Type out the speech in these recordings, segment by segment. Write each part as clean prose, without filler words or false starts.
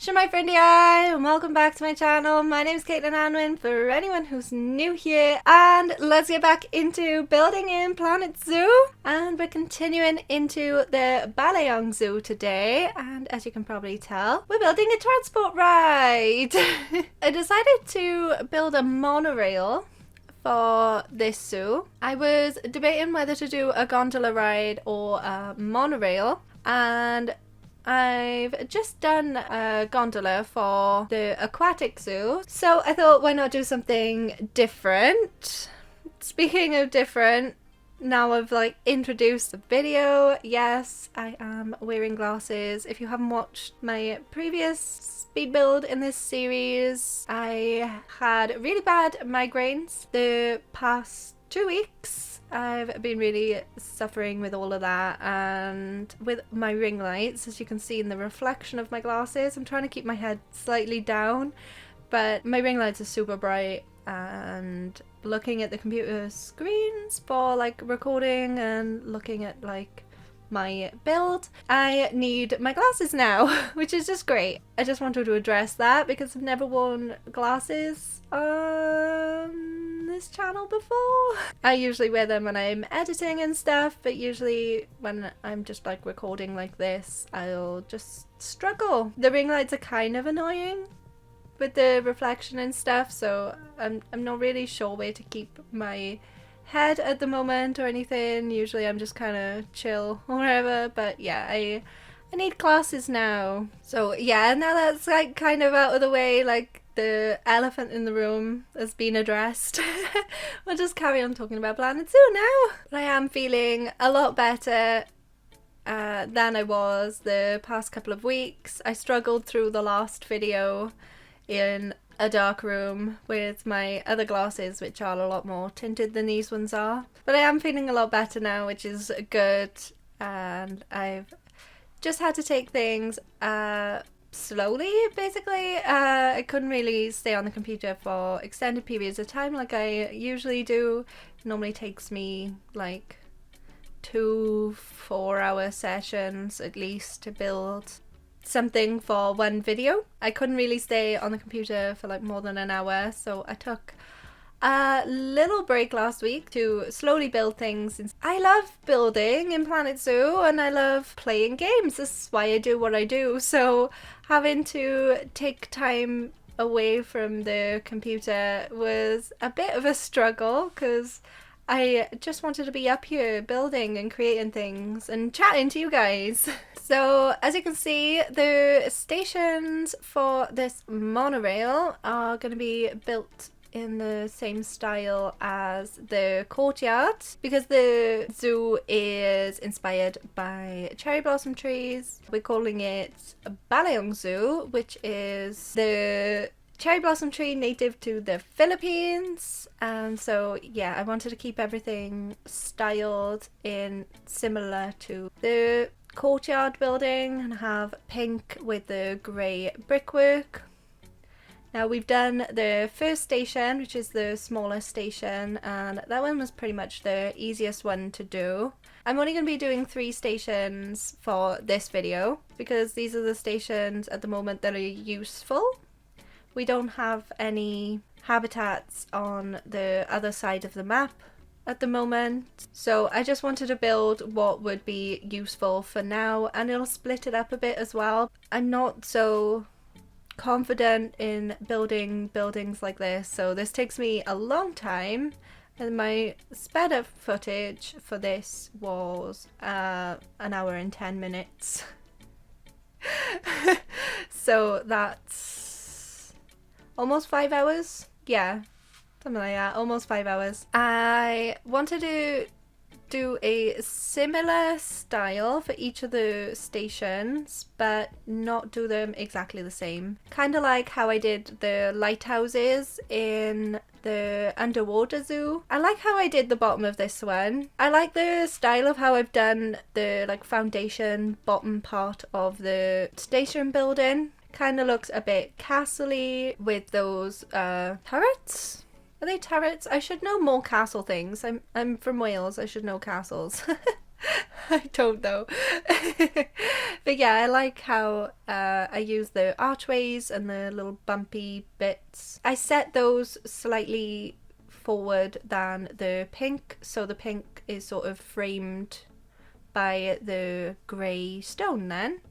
Shemai friendy eye, and welcome back to my channel. My name is Caitlin Anwin for anyone who's new here, and let's get back into building in Planet Zoo. And we're continuing into the Balayong Zoo today, and as you can probably tell, we're building a transport ride. I decided to build a monorail for this zoo. I was debating whether to do a gondola ride or a monorail, and I've just done a gondola for the aquatic zoo, so I thought, why not do something different? Speaking of different, now I've introduced the video. Yes, I am wearing glasses. If you haven't watched my previous speed build in this series, I had really bad migraines the past 2 weeks. I've been really suffering with all of that, and with my ring lights, as you can see in the reflection of my glasses, I'm trying to keep my head slightly down, but my ring lights are super bright, and looking at the computer screens for recording and looking at my build, I need my glasses now, which is just great. I just wanted to address that because I've never worn glasses on this channel before. I usually wear them when I'm editing and stuff, but usually when I'm just recording like this, I'll just struggle. The ring lights are kind of annoying with the reflection and stuff, so I'm not really sure where to keep my head at the moment or anything. Usually I'm just kind of chill or whatever, but yeah, I need glasses now. So yeah, now that's kind of out of the way, the elephant in the room has been addressed. We'll just carry on talking about Planet Zoo now. But I am feeling a lot better than I was the past couple of weeks. I struggled through the last video in a dark room with my other glasses, which are a lot more tinted than these ones are. But I am feeling a lot better now, which is good, and I've just had to take things slowly, basically. I couldn't really stay on the computer for extended periods of time like I usually do. It normally takes me 2 4-hour sessions at least to build something for one video. I couldn't really stay on the computer for more than an hour, so I took a little break last week to slowly build things. I love building in Planet Zoo and I love playing games. This is why I do what I do, so having to take time away from the computer was a bit of a struggle because I just wanted to be up here building and creating things and chatting to you guys. So as you can see, the stations for this monorail are going to be built in the same style as the courtyard, because the zoo is inspired by cherry blossom trees. We're calling it Balayong Zoo, which is the cherry blossom tree native to the Philippines. And so yeah, I wanted to keep everything styled in similar to the courtyard building and have pink with the grey brickwork. Now we've done the first station, which is the smaller station, and that one was pretty much the easiest one to do. I'm only going to be doing 3 stations for this video because these are the stations at the moment that are useful. We don't have any habitats on the other side of the map at the moment, so I just wanted to build what would be useful for now, and it'll split it up a bit as well. I'm not so confident in building buildings like this, so this takes me a long time, and my sped up footage for this was 1 hour and 10 minutes. So that's almost 5 hours. Yeah, something like that, almost 5 hours. I wanted to do a similar style for each of the stations, but not do them exactly the same. Kind of like how I did the lighthouses in the underwater zoo. I like how I did the bottom of this one. I like the style of how I've done the foundation bottom part of the station building. Kind of looks a bit castle-y with those turrets. Are they turrets? I should know more castle things. I'm from Wales. I should know castles. I don't know. But yeah, I like how I use the archways and the little bumpy bits. I set those slightly forward than the pink, so the pink is sort of framed by the grey stone then.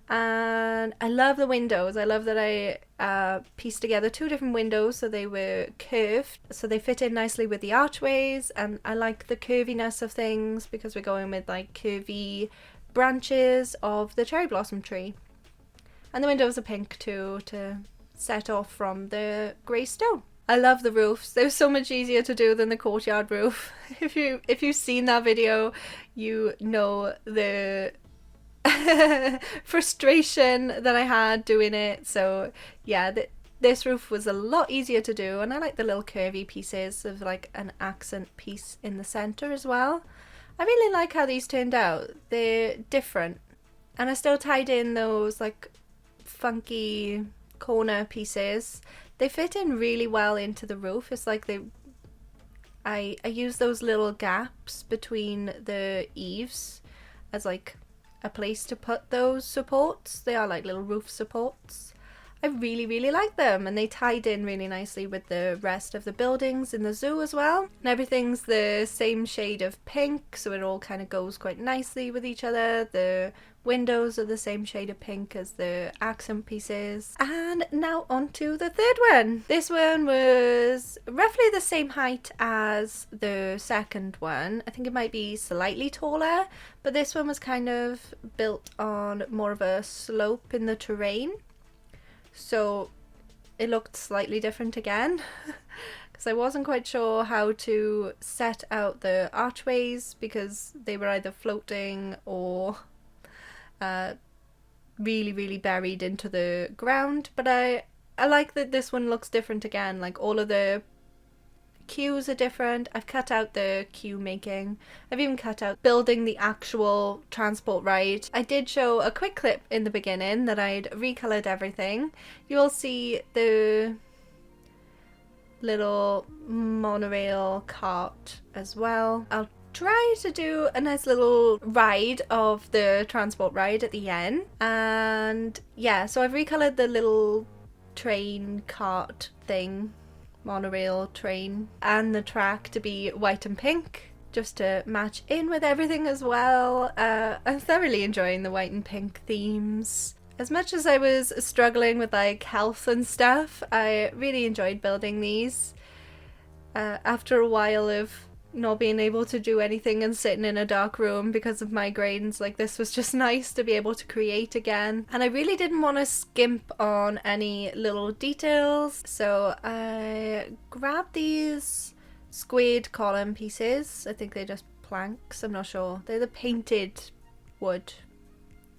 And I love the windows. I love that I pieced together two different windows so they were curved, so they fit in nicely with the archways. And I like the curviness of things because we're going with like curvy branches of the cherry blossom tree. And the windows are pink too, to set off from the grey stone. I love the roofs. They're so much easier to do than the courtyard roof. If you've seen that video, you know the frustration that I had doing it. So yeah, this roof was a lot easier to do, and I like the little curvy pieces of like an accent piece in the center as well. I really like how these turned out. They're different, and I still tied in those like funky corner pieces. They fit in really well into the roof. It's like I use those little gaps between the eaves as like a place to put those supports. They are like little roof supports. I really, really like them, and they tied in really nicely with the rest of the buildings in the zoo as well. And everything's the same shade of pink, so it all kind of goes quite nicely with each other. The windows are the same shade of pink as the accent pieces. And now on to the third one. This one was roughly the same height as the second one. I think it might be slightly taller, but this one was kind of built on more of a slope in the terrain. So it looked slightly different again because I wasn't quite sure how to set out the archways because they were either floating or really, really buried into the ground. But I like that this one looks different again. Like all of the queues are different. I've cut out the queue making. I've even cut out building the actual transport ride. I did show a quick clip in the beginning that I'd recolored everything. You'll see the little monorail cart as well. I'll try to do a nice little ride of the transport ride at the end. And yeah, so I've recolored the little train cart thing, monorail train, and the track to be white and pink just to match in with everything as well. I'm thoroughly enjoying the white and pink themes. As much as I was struggling with like health and stuff, I really enjoyed building these. After a while of not being able to do anything and sitting in a dark room because of migraines, like this was just nice to be able to create again. And I really didn't want to skimp on any little details, so I grabbed these squared column pieces. I think they're just planks, I'm not sure. They're the painted wood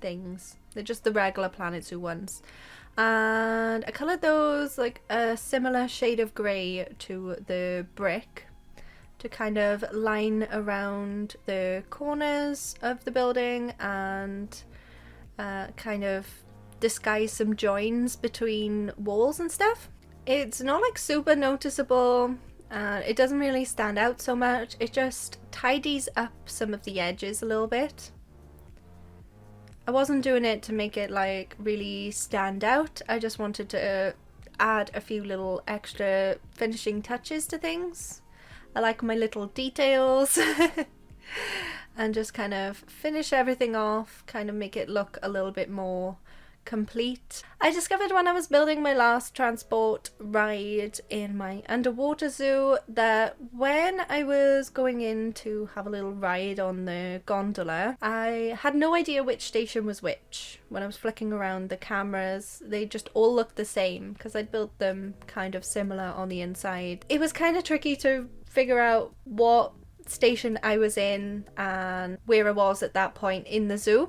things. They're just the regular Planet Zoo ones. And I coloured those like a similar shade of grey to the brick to kind of line around the corners of the building and kind of disguise some joins between walls and stuff. It's not like super noticeable, it doesn't really stand out so much, it just tidies up some of the edges a little bit. I wasn't doing it to make it like really stand out, I just wanted to add a few little extra finishing touches to things. I like my little details and just kind of finish everything off, kind of make it look a little bit more complete. I discovered when I was building my last transport ride in my underwater zoo that when I was going in to have a little ride on the gondola, I had no idea which station was which. When I was flicking around the cameras, they just all looked the same because I'd built them kind of similar on the inside. It was kind of tricky to figure out what station I was in and where I was at that point in the zoo.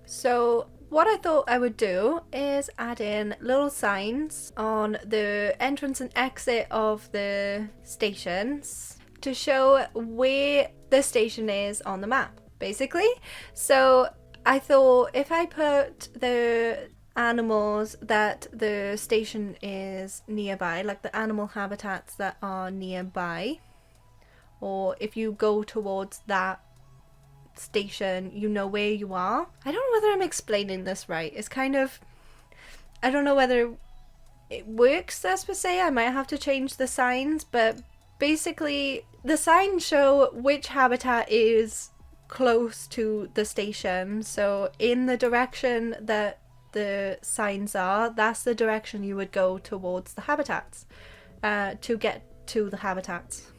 So what I thought I would do is add in little signs on the entrance and exit of the stations to show where the station is on the map, basically. So I thought if I put the animals that the station is nearby, like the animal habitats that are nearby, or if you go towards that station, you know where you are. I don't know whether I'm explaining this right. It's kind of, I don't know whether it works as per se. I might have to change the signs, but basically the signs show which habitat is close to the station. So in the direction that the signs are, that's the direction you would go towards the habitats, to get to the habitats.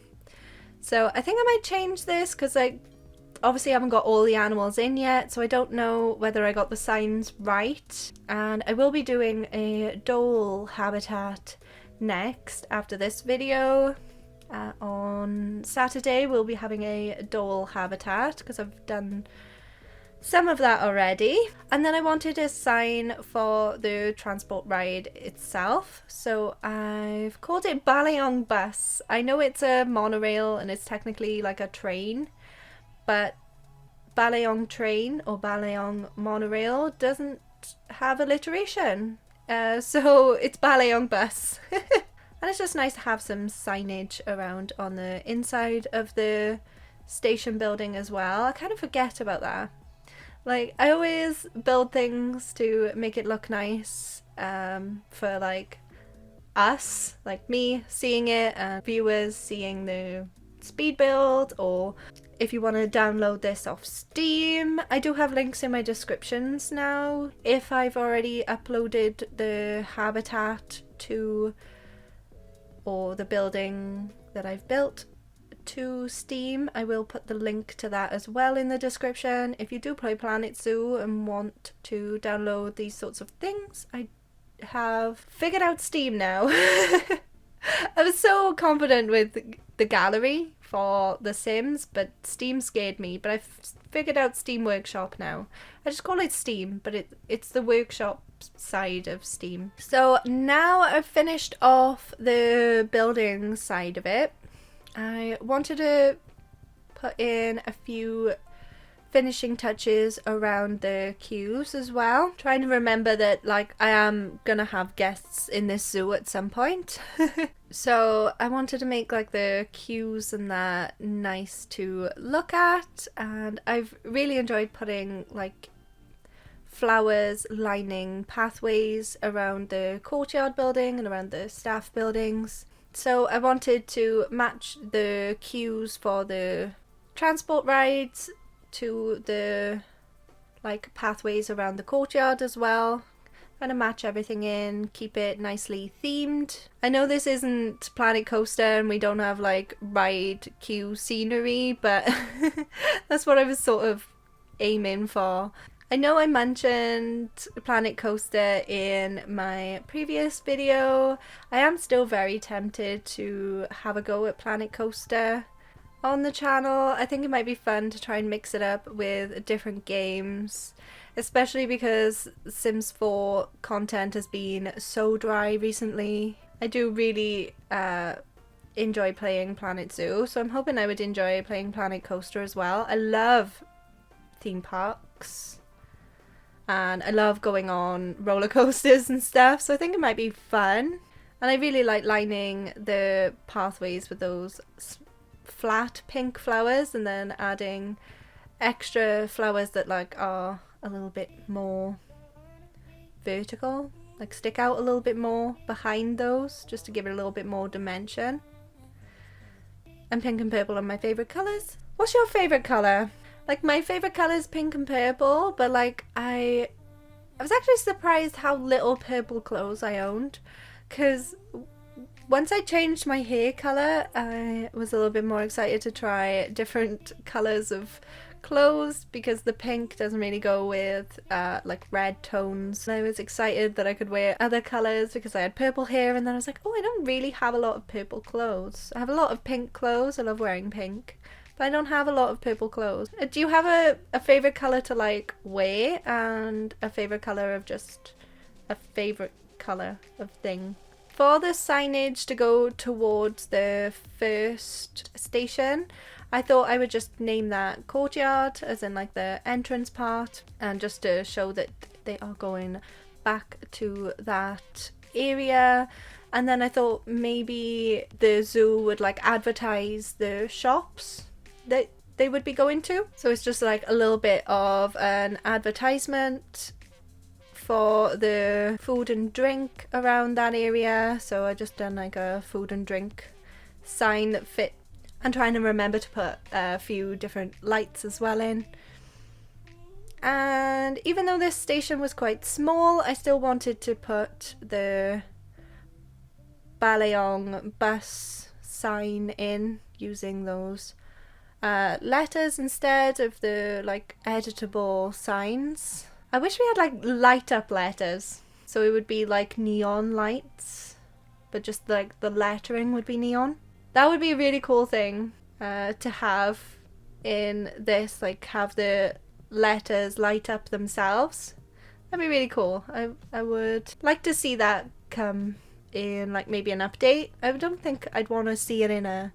So I think I might change this because I obviously haven't got all the animals in yet, so I don't know whether I got the signs right. And I will be doing a dhole habitat next after this video. On Saturday we'll be having a dhole habitat because I've done some of that already. And then I wanted a sign for the transport ride itself, so I've called it Balayong Bus. I know it's a monorail and it's technically like a train, but Balayong train or Balayong monorail doesn't have alliteration, so it's Balayong Bus. And it's just nice to have some signage around on the inside of the station building as well. I kind of forget about that. Like, I always build things to make it look nice, for like us, like me seeing it and viewers seeing the speed build, or if you want to download this off Steam, I do have links in my descriptions now. If I've already uploaded the habitat to, or the building that I've built to Steam, I will put the link to that as well in the description. If you do play Planet Zoo and want to download these sorts of things, I have figured out Steam now. I was so confident with the gallery for The Sims, but Steam scared me. But I've figured out Steam Workshop now. I just call it Steam, but it's the workshop side of Steam. So now I've finished off the building side of it. I wanted to put in a few finishing touches around the queues as well. Trying to remember that, like, I am gonna have guests in this zoo at some point. So I wanted to make like the queues and that nice to look at, and I've really enjoyed putting like flowers lining pathways around the courtyard building and around the staff buildings. So I wanted to match the queues for the transport rides to the like pathways around the courtyard as well. Kind of match everything in, keep it nicely themed. I know this isn't Planet Coaster and we don't have like ride queue scenery, but that's what I was sort of aiming for. I know I mentioned Planet Coaster in my previous video. I am still very tempted to have a go at Planet Coaster on the channel. I think it might be fun to try and mix it up with different games, especially because Sims 4 content has been so dry recently. I do really enjoy playing Planet Zoo, so I'm hoping I would enjoy playing Planet Coaster as well. I love theme parks and I love going on roller coasters and stuff, so I think it might be fun. And I really like lining the pathways with those flat pink flowers and then adding extra flowers that like are a little bit more vertical, like stick out a little bit more behind those, just to give it a little bit more dimension. And pink and purple are my favourite colours. What's your favourite colour? Like, my favourite colour is pink and purple, but like I was actually surprised how little purple clothes I owned, because once I changed my hair colour, I was a little bit more excited to try different colours of clothes, because the pink doesn't really go with like red tones. And I was excited that I could wear other colours because I had purple hair, and then I was like, oh, I don't really have a lot of purple clothes. I have a lot of pink clothes, I love wearing pink, but I don't have a lot of purple clothes. Do you have a favourite colour to like wear, and a favourite colour of just a favourite colour of thing? For the signage to go towards the first station, I thought I would just name that courtyard, as in like the entrance part, and just to show that they are going back to that area. And then I thought maybe the zoo would like advertise the shops that they would be going to. So it's just like a little bit of an advertisement for the food and drink around that area. So I just done like a food and drink sign that fit. I'm trying to remember to put a few different lights as well in. And even though this station was quite small, I still wanted to put the Balayong Bus sign in using those letters instead of the like editable signs. I wish we had like light up letters, so it would be like neon lights, but just like the lettering would be neon. That would be a really cool thing to have in this, like have the letters light up themselves. That'd be really cool. I would like to see that come in like maybe an update. I don't think I'd want to see it in a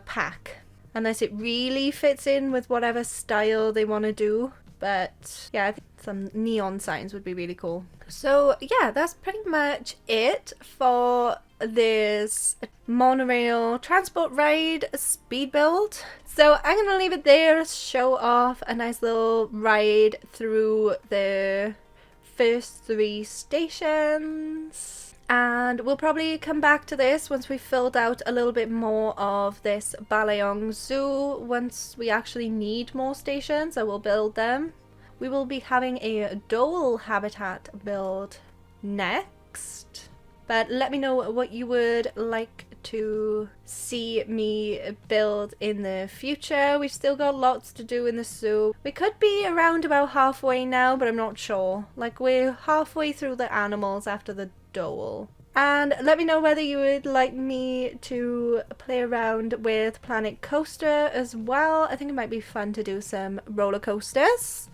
pack unless it really fits in with whatever style they want to do. But yeah, I think some neon signs would be really cool. So yeah, that's pretty much it for this monorail transport ride speed build. So I'm gonna leave it there, show off a nice little ride through the first 3 stations. And we'll probably come back to this once we've filled out a little bit more of this Balayong Zoo. Once we actually need more stations, I will build them. We will be having a dhole habitat build next. But let me know what you would like to see me build in the future. We've still got lots to do in the zoo. We could be around about halfway now, but I'm not sure. Like we're halfway through the animals after the dhole. And let me know whether you would like me to play around with Planet Coaster as well. I think it might be fun to do some roller coasters.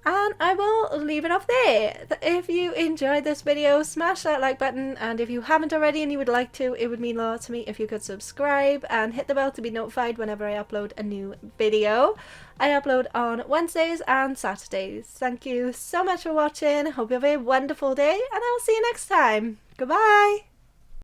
And I will leave it off there. If you enjoyed this video, smash that like button, and if you haven't already and you would like to, it would mean a lot to me if you could subscribe and hit the bell to be notified whenever I upload a new video. I upload on Wednesdays and Saturdays. Thank you so much for watching. Hope you have a wonderful day, and I will see you next time. Goodbye!